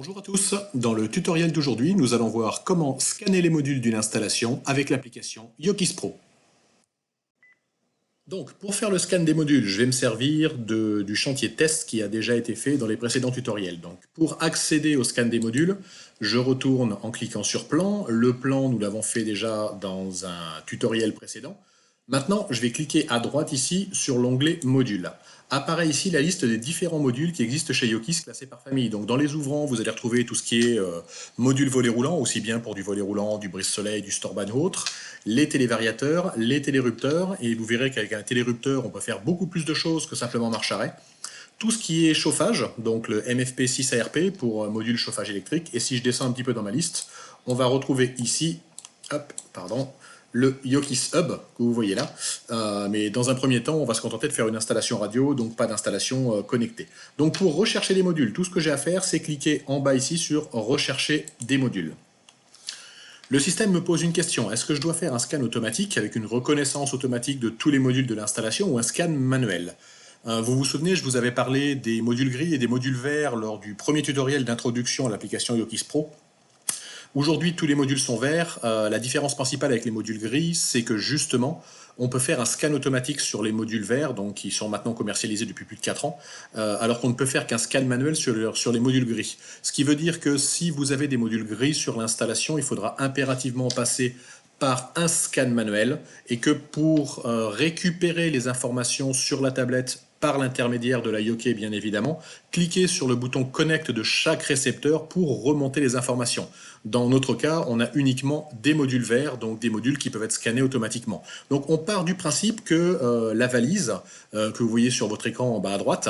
Bonjour à tous, dans le tutoriel d'aujourd'hui, nous allons voir comment scanner les modules d'une installation avec l'application Yokis Pro. Donc, pour faire le scan des modules, je vais me servir du chantier test qui a déjà été fait dans les précédents tutoriels. Donc, pour accéder au scan des modules, je retourne en cliquant sur Plan. Le plan, nous l'avons fait déjà dans un tutoriel précédent. Maintenant, je vais cliquer à droite ici sur l'onglet Modules. Apparaît ici la liste des différents modules qui existent chez Yokis classés par famille. Donc dans les ouvrants, vous allez retrouver tout ce qui est module volet roulant, aussi bien pour du volet roulant, du brise-soleil, du storban ou autre, les télévariateurs, les télérupteurs, et vous verrez qu'avec un télérupteur, on peut faire beaucoup plus de choses que simplement marche-arrêt. Tout ce qui est chauffage, donc le MFP6ARP pour module chauffage électrique, et si je descends un petit peu dans ma liste, on va retrouver ici, hop, pardon, le Yokis Hub que vous voyez là, mais dans un premier temps, on va se contenter de faire une installation radio, donc pas d'installation connectée. Donc pour rechercher les modules, tout ce que j'ai à faire, c'est cliquer en bas ici sur rechercher des modules. Le système me pose une question, est-ce que je dois faire un scan automatique avec une reconnaissance automatique de tous les modules de l'installation ou un scan manuel? Vous vous souvenez, je vous avais parlé des modules gris et des modules verts lors du premier tutoriel d'introduction à l'application Yokis Pro. Aujourd'hui, tous les modules sont verts. La différence principale avec les modules gris, c'est que justement, on peut faire un scan automatique sur les modules verts, donc qui sont maintenant commercialisés depuis plus de 4 ans, alors qu'on ne peut faire qu'un scan manuel sur les modules gris. Ce qui veut dire que si vous avez des modules gris sur l'installation, il faudra impérativement passer par un scan manuel, et que pour récupérer les informations sur la tablette par l'intermédiaire de la Yoke bien évidemment, cliquez sur le bouton Connect de chaque récepteur pour remonter les informations. Dans notre cas, on a uniquement des modules verts, donc des modules qui peuvent être scannés automatiquement. Donc on part du principe que la valise, que vous voyez sur votre écran en bas à droite,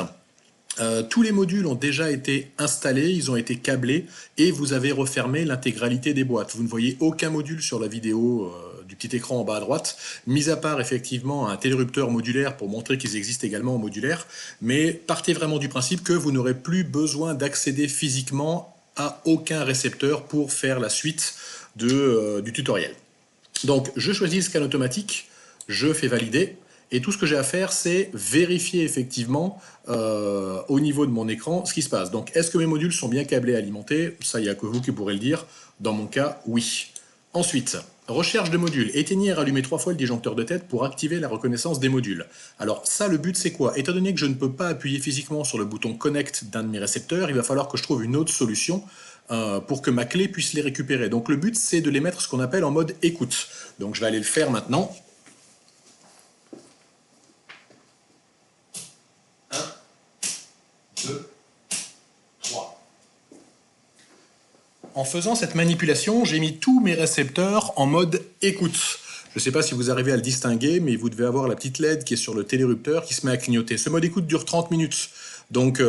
tous les modules ont déjà été installés, ils ont été câblés et vous avez refermé l'intégralité des boîtes. Vous ne voyez aucun module sur la vidéo du petit écran en bas à droite, mis à part effectivement un télérupteur modulaire pour montrer qu'ils existent également en modulaire, mais partez vraiment du principe que vous n'aurez plus besoin d'accéder physiquement à aucun récepteur pour faire la suite du tutoriel. Donc je choisis le scan automatique, je fais valider. Et tout ce que j'ai à faire, c'est vérifier effectivement au niveau de mon écran ce qui se passe. Donc, est-ce que mes modules sont bien câblés et alimentés? Ça, il n'y a que vous qui pourrez le dire. Dans mon cas, oui. Ensuite, recherche de modules. Éteignez et rallumez 3 fois le disjoncteur de tête pour activer la reconnaissance des modules. Alors ça, le but, c'est quoi? Étant donné que je ne peux pas appuyer physiquement sur le bouton Connect d'un de mes récepteurs, il va falloir que je trouve une autre solution pour que ma clé puisse les récupérer. Donc le but, c'est de les mettre ce qu'on appelle en mode écoute. Donc je vais aller le faire maintenant. 2, 3. En faisant cette manipulation, j'ai mis tous mes récepteurs en mode écoute. Je ne sais pas si vous arrivez à le distinguer, mais vous devez avoir la petite LED qui est sur le télérupteur qui se met à clignoter. Ce mode écoute dure 30 minutes. Donc,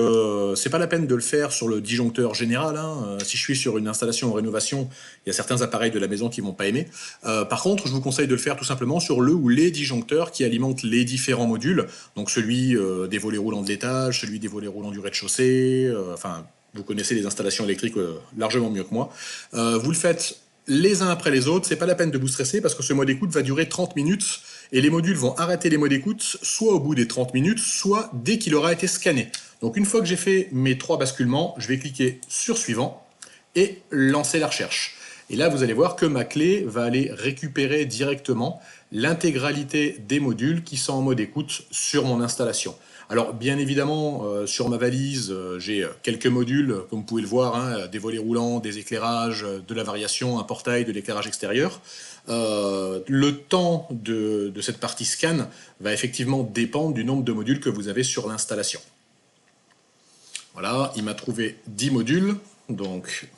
c'est pas la peine de le faire sur le disjoncteur général. Si je suis sur une installation en rénovation, il y a certains appareils de la maison qui ne vont pas aimer. Par contre, je vous conseille de le faire tout simplement sur le ou les disjoncteurs qui alimentent les différents modules. Donc, celui des volets roulants de l'étage, celui des volets roulants du rez-de-chaussée, enfin, vous connaissez les installations électriques largement mieux que moi. Vous le faites les uns après les autres, c'est pas la peine de vous stresser parce que ce mode écoute va durer 30 minutes et les modules vont arrêter les modes écoute soit au bout des 30 minutes, soit dès qu'il aura été scanné. Donc une fois que j'ai fait mes 3 basculements, je vais cliquer sur suivant et lancer la recherche. Et là, vous allez voir que ma clé va aller récupérer directement l'intégralité des modules qui sont en mode écoute sur mon installation. Alors, bien évidemment, sur ma valise, j'ai quelques modules, comme vous pouvez le voir, des volets roulants, des éclairages, de la variation, un portail, de l'éclairage extérieur. Le temps de cette partie scan va effectivement dépendre du nombre de modules que vous avez sur l'installation. Voilà, il m'a trouvé 10 modules, donc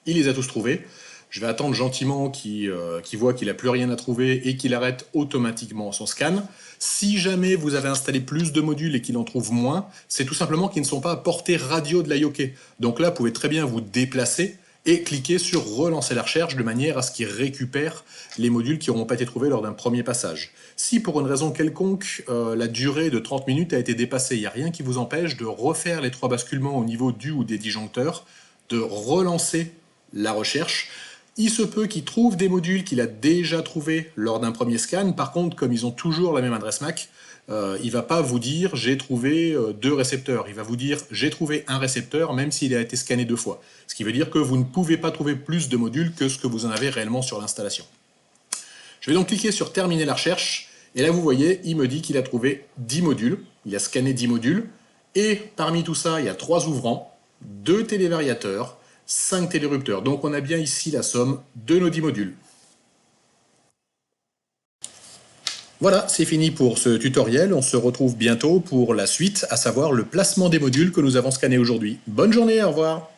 il les a tous trouvés. Je vais attendre gentiment qu'il voit qu'il n'a plus rien à trouver et qu'il arrête automatiquement son scan. Si jamais vous avez installé plus de modules et qu'il en trouve moins, c'est tout simplement qu'ils ne sont pas à portée radio de la Yoke. Donc là, vous pouvez très bien vous déplacer et cliquer sur relancer la recherche de manière à ce qu'il récupère les modules qui n'auront pas été trouvés lors d'un premier passage. Si pour une raison quelconque, la durée de 30 minutes a été dépassée, il n'y a rien qui vous empêche de refaire les 3 basculements au niveau du ou des disjoncteurs, de relancer la recherche. Il se peut qu'il trouve des modules qu'il a déjà trouvés lors d'un premier scan. Par contre, comme ils ont toujours la même adresse MAC, il ne va pas vous dire j'ai trouvé 2 récepteurs. Il va vous dire j'ai trouvé un récepteur même s'il a été scanné 2 fois. Ce qui veut dire que vous ne pouvez pas trouver plus de modules que ce que vous en avez réellement sur l'installation. Je vais donc cliquer sur terminer la recherche. Et là, vous voyez, il me dit qu'il a trouvé 10 modules. Il a scanné 10 modules. Et parmi tout ça, il y a 3 ouvrants, 2 télévariateurs, 5 télérupteurs. Donc on a bien ici la somme de nos 10 modules. Voilà, c'est fini pour ce tutoriel. On se retrouve bientôt pour la suite, à savoir le placement des modules que nous avons scannés aujourd'hui. Bonne journée, au revoir.